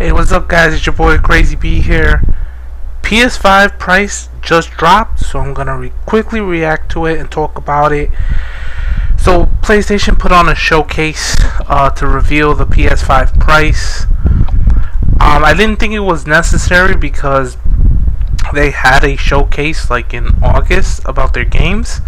Hey, what's up, guys? It's your boy Crazy B here. PS5 price just dropped, so I'm gonna quickly react to it and talk about it. So, PlayStation put on a showcase to reveal the PS5 price. I didn't think it was necessary because they had a showcase like in August about their games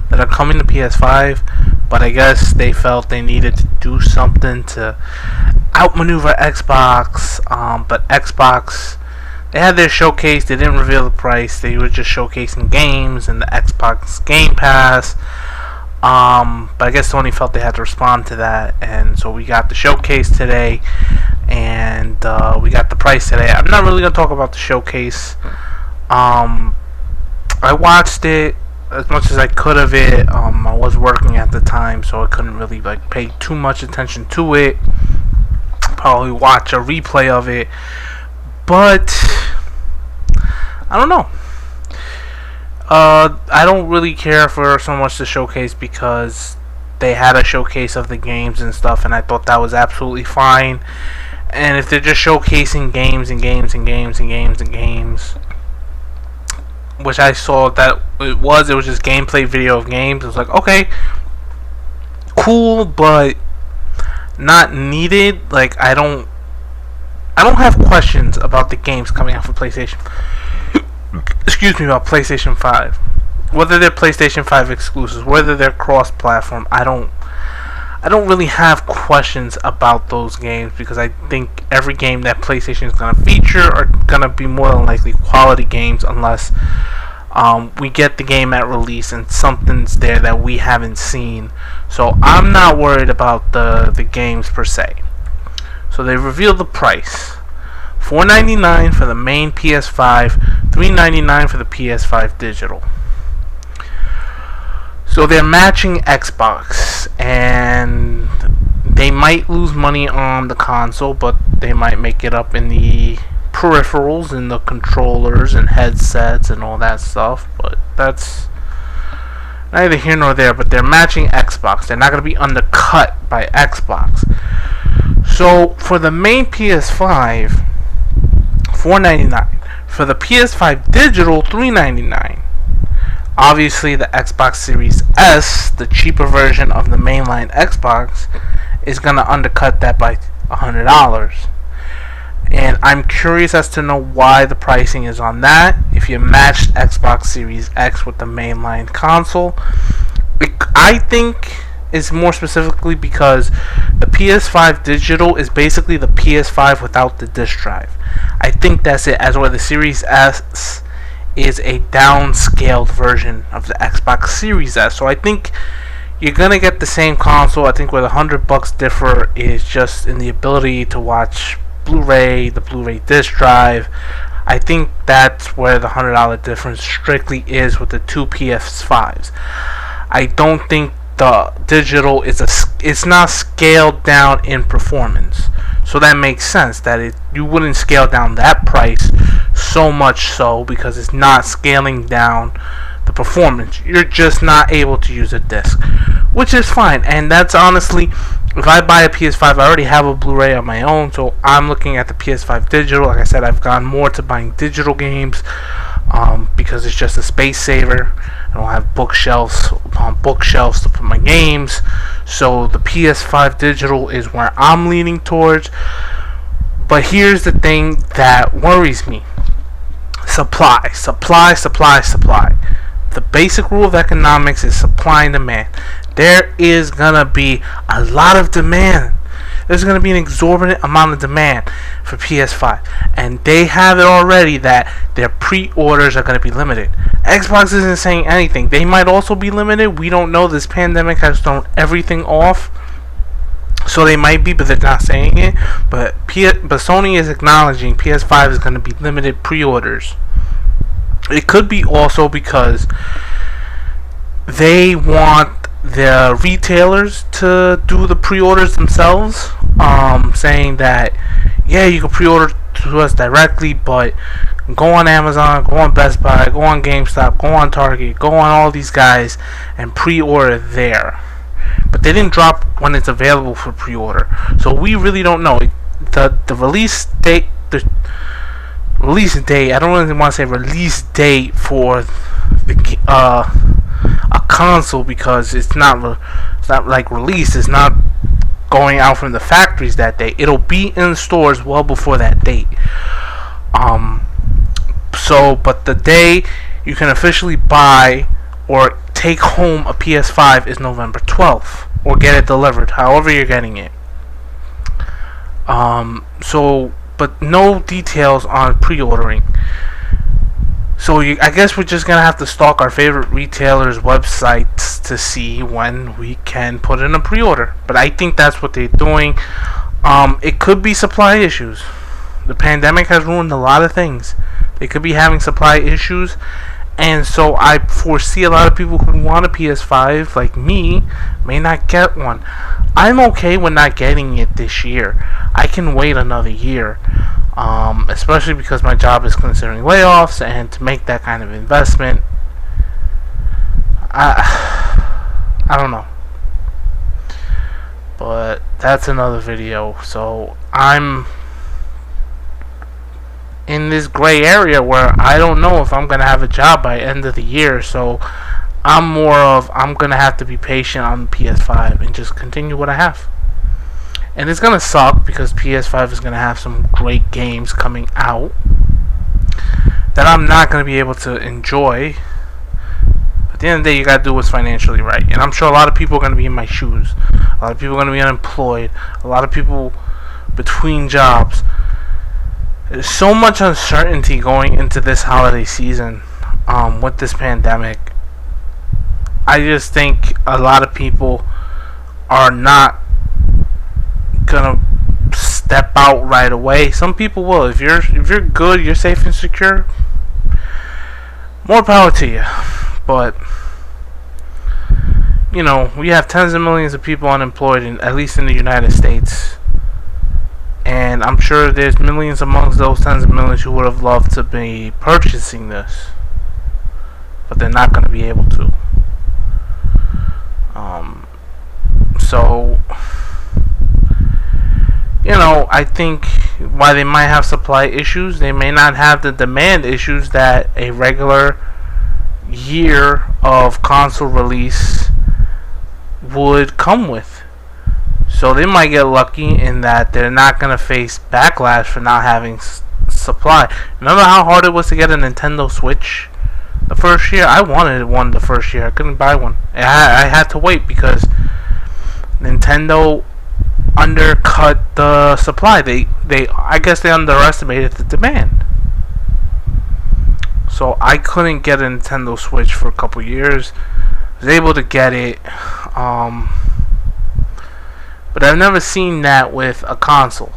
that are coming to PS5, but I guess they felt they needed to do something to outmaneuver Xbox. But Xbox, they had their showcase, they didn't reveal the price, they were just showcasing games and the Xbox Game Pass. But I guess Sony felt they had to respond to that, and so we got the showcase today, and we got the price today. I'm not really going to talk about the showcase. I watched it as much as I could of it. I was working at the time, so I couldn't really pay too much attention to it. Probably watch a replay of it, but I don't know. I don't really care for so much the showcase because they had a showcase of the games and stuff, and I thought that was absolutely fine. And if they're just showcasing games and games and games and games and games, which I saw that it was just gameplay video of games, it was like, okay, cool, but not needed. Like, I don't have questions about the games coming out for PlayStation. Excuse me, about PlayStation 5. Whether they're PlayStation 5 exclusives, whether they're cross-platform, I don't really have questions about those games because I think every game that PlayStation is going to feature are going to be more than likely quality games unless we get the game at release and something's there that we haven't seen. So I'm not worried about the games per se. So they revealed the price. $499 for the main PS5, $399 for the PS5 digital. So they're matching Xbox, and they might lose money on the console, but they might make it up in the peripherals and the controllers and headsets and all that stuff. But that's neither here nor there. But they're matching Xbox. They're not going to be undercut by Xbox. So for the main PS5, $499. For the PS5 digital, $399. Obviously, the Xbox Series S, the cheaper version of the mainline Xbox, is going to undercut that by $100. And I'm curious as to know why the pricing is on that. If you matched Xbox Series X with the mainline console, I think it's more specifically because the PS5 digital is basically the PS5 without the disc drive. I think that's it, as where the Series S is a downscaled version of the Xbox Series S. So I think you're gonna get the same console. I think where the $100 differ is just in the ability to watch Blu-ray, the Blu-ray disc drive. I think that's where the $100 difference strictly is with the two PS5s. I don't think the digital it's not scaled down in performance. So that makes sense that you wouldn't scale down that price so much so because it's not scaling down the performance. You're just not able to use a disc, which is fine. And that's honestly, if I buy a PS5, I already have a Blu-ray on my own, so I'm looking at the PS5 digital. Like I said, I've gone more to buying digital games because it's just a space saver. I don't have bookshelves upon bookshelves to put my games, so the PS5 digital is where I'm leaning towards. But here's the thing that worries me. Supply. The basic rule of economics is supply and demand. There is going to be a lot of demand. There's going to be an exorbitant amount of demand for PS5. And they have it already that their pre-orders are going to be limited. Xbox isn't saying anything. They might also be limited. We don't know. This pandemic has thrown everything off. So they might be, but they're not saying it. But Sony is acknowledging PS5 is going to be limited pre-orders. It could be also because they want the retailers to do the pre-orders themselves, saying that, yeah, you can pre-order to us directly, but go on Amazon, go on Best Buy, go on GameStop, go on Target, go on all these guys and pre-order there. But they didn't drop when it's available for pre-order, so we really don't know. the release date, I don't really want to say release date for the a console, because it's not like released. It's not going out from the factories that day. It'll be in stores well before that date. But the day you can officially buy or take home a PS5 is November 12th, or get it delivered, however you're getting it. But no details on pre-ordering. So I guess we're just gonna have to stalk our favorite retailers' websites to see when we can put in a pre-order. But I think that's what they're doing. It could be supply issues. The pandemic has ruined a lot of things. They could be having supply issues, and so I foresee a lot of people who want a PS5, like me, may not get one. I'm okay with not getting it this year. I can wait another year, especially because my job is considering layoffs, and to make that kind of investment, I don't know. But that's another video. So I'm in this gray area where I don't know if I'm gonna have a job by end of the year. So I'm gonna have to be patient on the PS5 and just continue what I have. And it's gonna suck because PS5 is gonna have some great games coming out that I'm not gonna be able to enjoy. But at the end of the day, you gotta do what's financially right. And I'm sure a lot of people are gonna be in my shoes. A lot of people are gonna be unemployed. A lot of people between jobs. There's so much uncertainty going into this holiday season with this pandemic. I just think a lot of people are not gonna step out right away. Some people will. If you're good, you're safe and secure, more power to you. But you know, we have tens of millions of people unemployed, at least in the United States. And I'm sure there's millions amongst those tens of millions who would have loved to be purchasing this, but they're not going to be able to. So, you know, I think while they might have supply issues, they may not have the demand issues that a regular year of console release would come with. So they might get lucky in that they're not going to face backlash for not having supply. Remember how hard it was to get a Nintendo Switch the first year? I wanted one the first year. I couldn't buy one. I had to wait because Nintendo undercut the supply. I guess they underestimated the demand. So I couldn't get a Nintendo Switch for a couple years. I was able to get it. But I've never seen that with a console,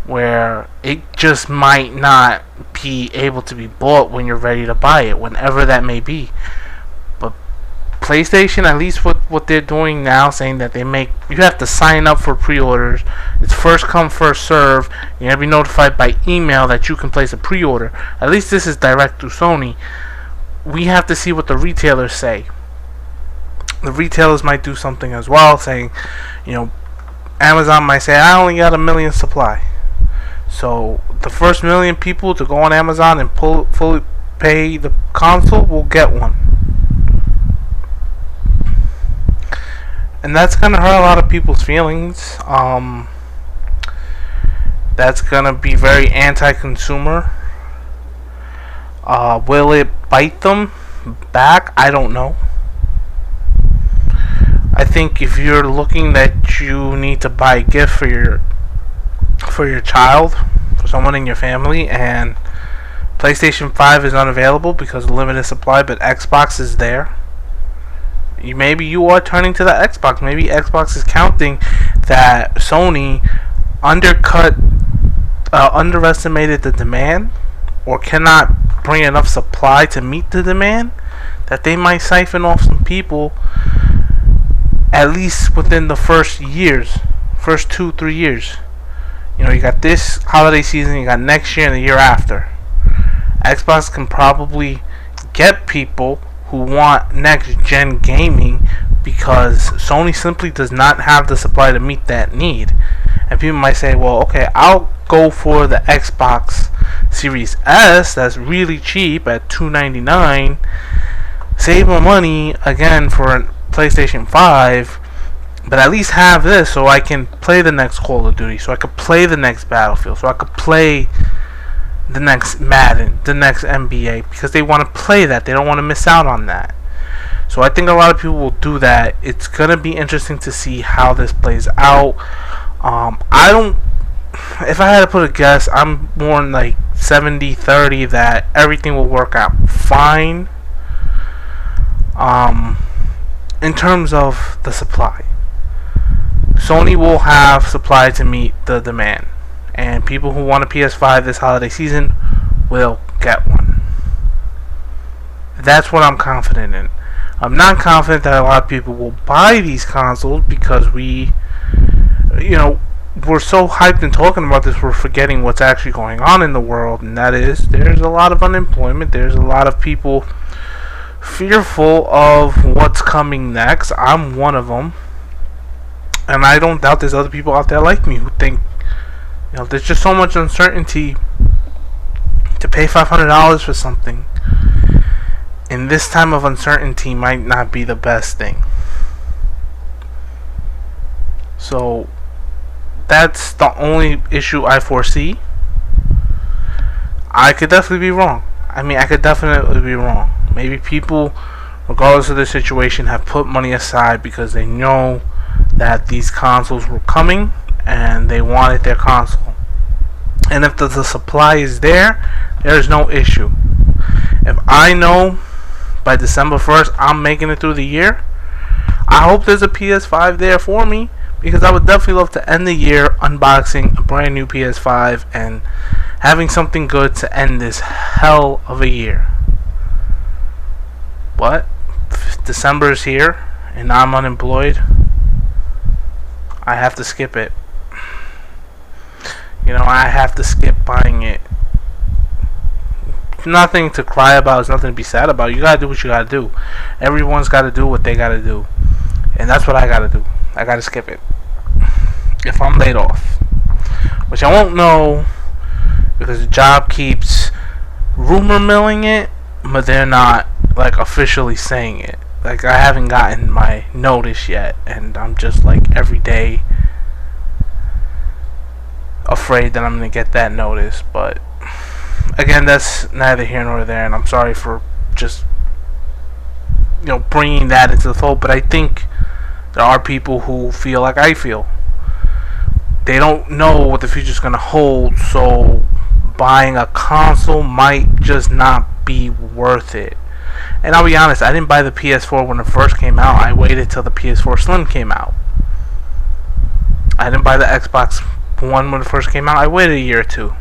where it just might not be able to be bought when you're ready to buy it, whenever that may be. But PlayStation, at least what they're doing now, saying that you have to sign up for pre-orders. It's first come, first serve. You're going to be notified by email that you can place a pre-order. At least this is direct to Sony. We have to see what the retailers say. The retailers might do something as well, saying, you know, Amazon might say, I only got 1 million supply. So the first 1 million people to go on Amazon and fully pay the console will get one. And that's going to hurt a lot of people's feelings. That's going to be very anti-consumer. Will it bite them back? I don't know. I think if you're looking that you need to buy a gift for your child, for someone in your family, and PlayStation 5 is unavailable because of limited supply, but Xbox is there, maybe you are turning to the Xbox. Maybe Xbox is counting that Sony underestimated the demand, or cannot bring enough supply to meet the demand, that they might siphon off some people, at least within the first 2-3 years. You know, you got this holiday season, you got next year and the year after. Xbox can probably get people who want next gen gaming because Sony simply does not have the supply to meet that need. And people might say, well, okay, I'll go for the Xbox Series S that's really cheap at $299, save my money again for a PlayStation 5, but at least have this so I can play the next Call of Duty, so I could play the next Battlefield, so I could play the next Madden, the next NBA, because they want to play that. They don't want to miss out on that. So I think a lot of people will do that. It's going to be interesting to see how this plays out. I don't, if I had to put a guess, I'm more in like 70-30 that everything will work out fine. In terms of the supply, Sony will have supply to meet the demand, and people who want a PS5 this holiday season will get one. That's what I'm confident in. I'm not confident that a lot of people will buy these consoles because we're so hyped and talking about this, we're forgetting what's actually going on in the world, and that is there's a lot of unemployment. There's a lot of people fearful of what's coming next. I'm one of them, and I don't doubt there's other people out there like me who think, there's just so much uncertainty. To pay $500 for something in this time of uncertainty might not be the best thing. So that's the only issue I foresee. I could definitely be wrong. I could definitely be wrong. Maybe people, regardless of their situation, have put money aside because they know that these consoles were coming and they wanted their console. And if the supply is there, there's no issue. If I know by December 1st I'm making it through the year, I hope there's a PS5 there for me, because I would definitely love to end the year unboxing a brand new PS5 and having something good to end this hell of a year. But if December is here and I'm unemployed, I have to skip it. I have to skip buying it. Nothing to cry about. It's nothing to be sad about. You gotta do what you gotta do. Everyone's gotta do what they gotta do, and that's what I gotta do. I gotta skip it if I'm laid off, which I won't know because the job keeps rumor milling it, but they're not officially saying it. I haven't gotten my notice yet, and I'm just every day afraid that I'm gonna get that notice. But again, that's neither here nor there, and I'm sorry for just bringing that into the fold. But I think there are people who feel like I feel. They don't know what the future's gonna hold, so buying a console might just not be worth it. And I'll be honest, I didn't buy the PS4 when it first came out. I waited till the PS4 Slim came out. I didn't buy the Xbox One when it first came out. I waited a year or two.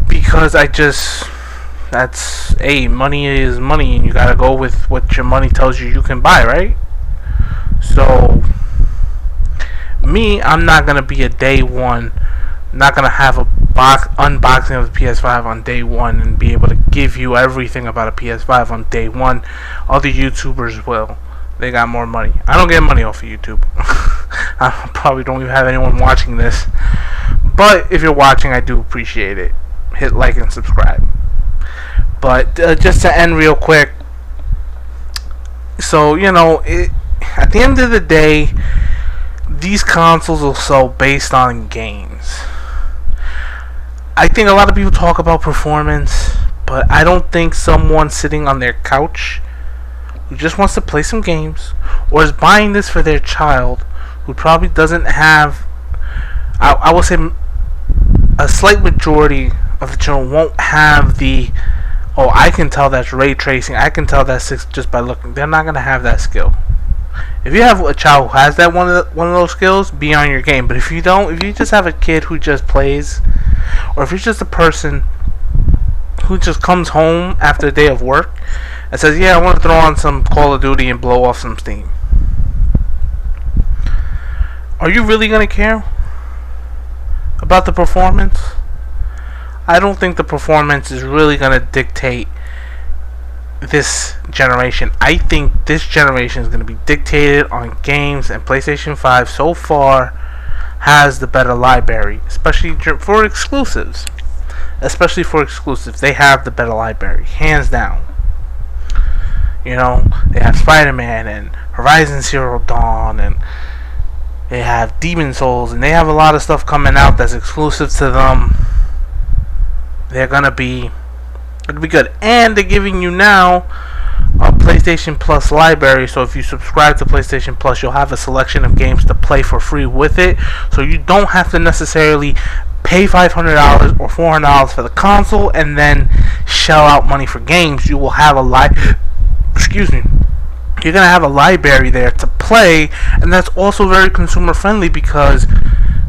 Because money is money, and you gotta go with what your money tells you can buy, right? So, I'm not gonna be a day one. I'm not gonna have a unboxing of the PS5 on day one and be able to give you everything about a PS5 on day one. Other YouTubers will. They got more money. I don't get money off of YouTube. I probably don't even have anyone watching this. But if you're watching, I do appreciate it. Hit like and subscribe. But just to end real quick. So, at the end of the day, these consoles are so based on games. I think a lot of people talk about performance, but I don't think someone sitting on their couch who just wants to play some games, or is buying this for their child, who probably doesn't have, I will say a slight majority of the children won't have the, I can tell that's ray tracing, I can tell that's just by looking. They're not going to have that skill. If you have a child who has that one of those skills, be on your game. But if you don't, if you just have a kid who just plays, or if you're just a person who just comes home after a day of work and says, yeah, I want to throw on some Call of Duty and blow off some steam, are you really going to care about the performance? I don't think the performance is really going to dictate this generation. I think this generation is going to be dictated on games, and PlayStation 5 so far has the better library, especially for exclusives. Especially for exclusives, they have the better library, hands down. You know, they have Spider-Man and Horizon Zero Dawn, and they have Demon Souls, and they have a lot of stuff coming out that's exclusive to them. They're gonna be, it'll be good, and they're giving you now a PlayStation Plus library. So if you subscribe to PlayStation Plus, you'll have a selection of games to play for free with it. So you don't have to necessarily pay $500 or $400 for the console and then shell out money for games. You will have you're gonna have a library there to play, and that's also very consumer friendly, because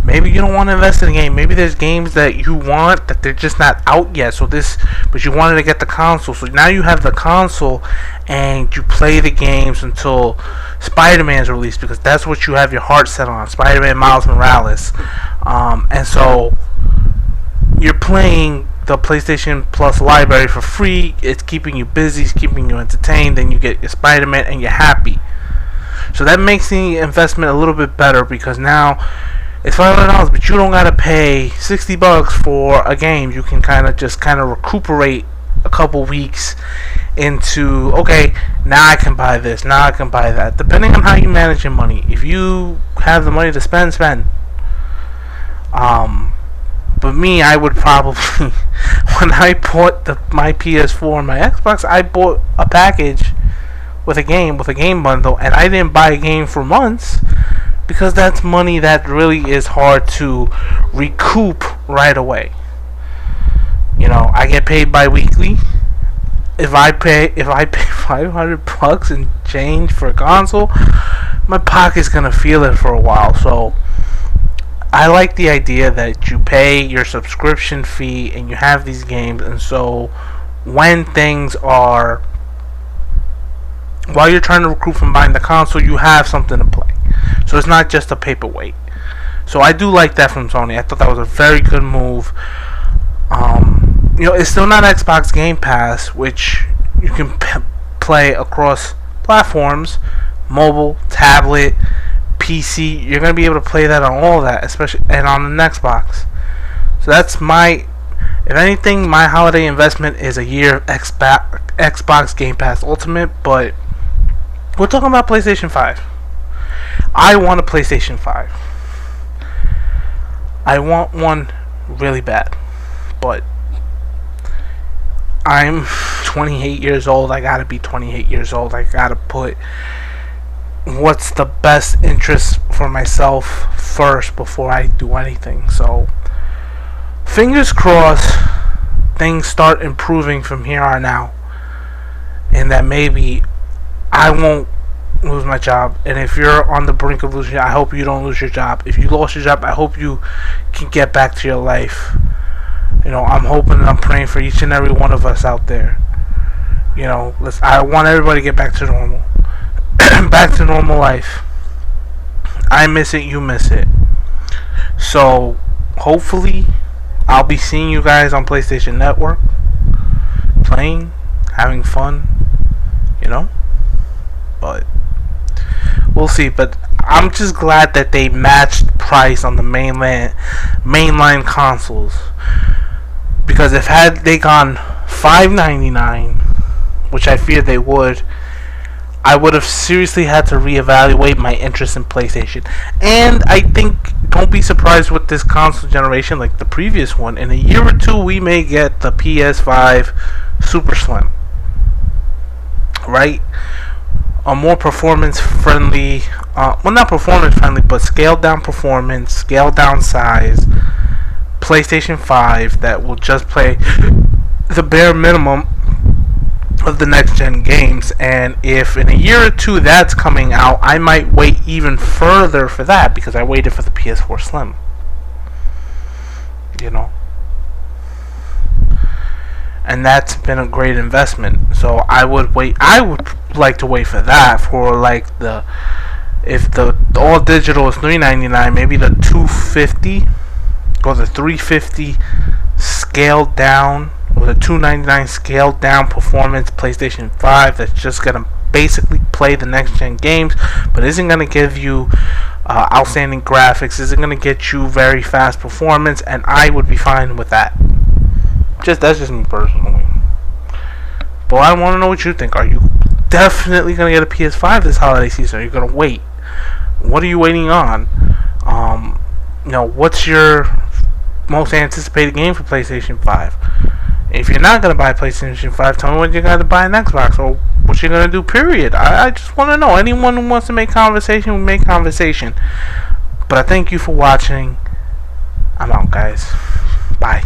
maybe you don't want to invest in a game. Maybe there's games that you want that they're just not out yet. But you wanted to get the console. So now you have the console, and you play the games until Spider-Man's released, because that's what you have your heart set on. Spider-Man Miles Morales, and so you're playing the PlayStation Plus library for free. It's keeping you busy, it's keeping you entertained. Then you get your Spider-Man, and you're happy. So that makes the investment a little bit better, because now it's $500, but you don't gotta pay $60 for a game. You can kind of recuperate a couple weeks into, okay, now I can buy this, now I can buy that, depending on how you manage your money. If you have the money to spend. But me, I would probably, when I bought my PS4 and my Xbox, I bought a package with a game bundle, and I didn't buy a game for months, because that's money that really is hard to recoup right away. You know, I get paid bi-weekly. If I pay $500 and change for a console, my pocket's gonna feel it for a while. So I like the idea that you pay your subscription fee and you have these games, and so when things are, while you're trying to recoup from buying the console, you have something to play. So it's not just a paperweight. So I do like that from Sony. I thought that was a very good move. You know, it's still not Xbox Game Pass, which you can play across platforms, mobile, tablet, PC. You're going to be able to play that on all of that, especially and on the Xbox. So that's if anything, my holiday investment is a year of Xbox Game Pass Ultimate. But we're talking about PlayStation 5. I want a PlayStation 5. I want one really bad, but I'm 28 years old. I gotta be 28 years old. I gotta put what's the best interest for myself first before I do anything. So fingers crossed things start improving from here on out, and that maybe I won't lose my job. And if you're on the brink of losing, I hope you don't lose your job. If you lost your job, I hope you can get back to your life. You know, I'm hoping and I'm praying for each and every one of us out there. You know, I want everybody to get back to normal. Back to normal life. I miss it, you miss it. So hopefully I'll be seeing you guys on PlayStation Network, playing, having fun, you know. But we'll see. But I'm just glad that they matched price on the mainline consoles, because if had they gone $5.99, which I fear they would, I would have seriously had to reevaluate my interest in PlayStation. And I think, don't be surprised with this console generation like the previous one. In a year or two, we may get the PS5 Super Slim, right? A more performance friendly, well, not performance friendly, but scaled down performance, scaled down size PlayStation 5 that will just play the bare minimum of the next gen games. And if in a year or two that's coming out, I might wait even further for that, because I waited for the PS4 Slim, you know. And that's been a great investment. So I would like to wait for that, for like if the all digital is $399, maybe the $250 or the $350 scaled down with a $299 scaled down performance PlayStation 5 that's just gonna basically play the next gen games, but isn't gonna give you outstanding graphics, isn't gonna get you very fast performance, and I would be fine with that. That's just me personally. But I want to know what you think. Are you definitely gonna get a PS5 this holiday season? Are you gonna wait? What are you waiting on? What's your most anticipated game for PlayStation 5? If you're not gonna buy PlayStation 5, tell me when you're gonna buy an Xbox, or what you're gonna do. Period. I just want to know. Anyone who wants to make conversation will make conversation. But I thank you for watching. I'm out, guys. Bye.